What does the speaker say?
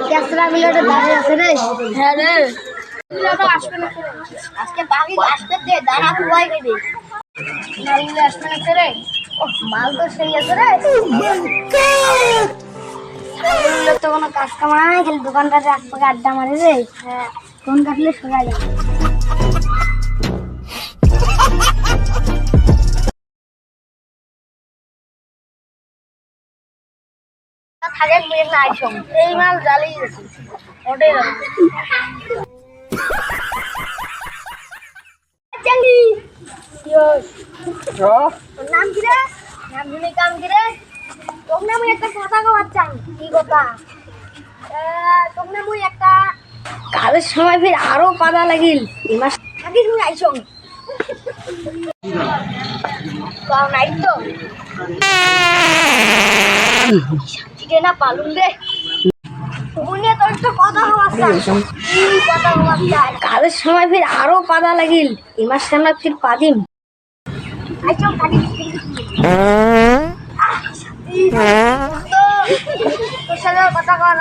কেসরা মিলেটে দাঁড়িয়ে আছে রে। হ্যাঁ রে, মিলেটে আসবে না রে। আজকে বাকি আসতে দে, দাঁড়া খুয়াই দেবে। মালগুলো আসবে না রে। ও মাল তো সেই আছে রে। মালগুলো তো কোনো কাস্টমার নাই, খালি দোকানটাতে এক পাকে আড্ডা মারে রে। হ্যাঁ, ফোন কাটলে সোজা যাবে। থাকেন মেয়ে না আইসম এই মাল জ্বালিয়ে গেছে ওটাই চলি তোর নাম কি রে? নাম শুনে কাম কি রে? তোর নাম একটা কথা কওয়াচ্ছাম। কি কথা? তোর নাম একটা কাজের সময় ফির আরো পাতা লাগিল এই মাস থাকিস মুই আইসম কাও নাই তো শান্তিতে না পালুন রে মুনিয়া তোর তো কথা হওয়াচ্ছাম কি কথা হওয়াচ্ছাম কাজের সময় ফির আরো পাতা লাগিল এই মাস আমরা ফির পাদিম আইসম থাকিস তোর সাথে কথা কওয়া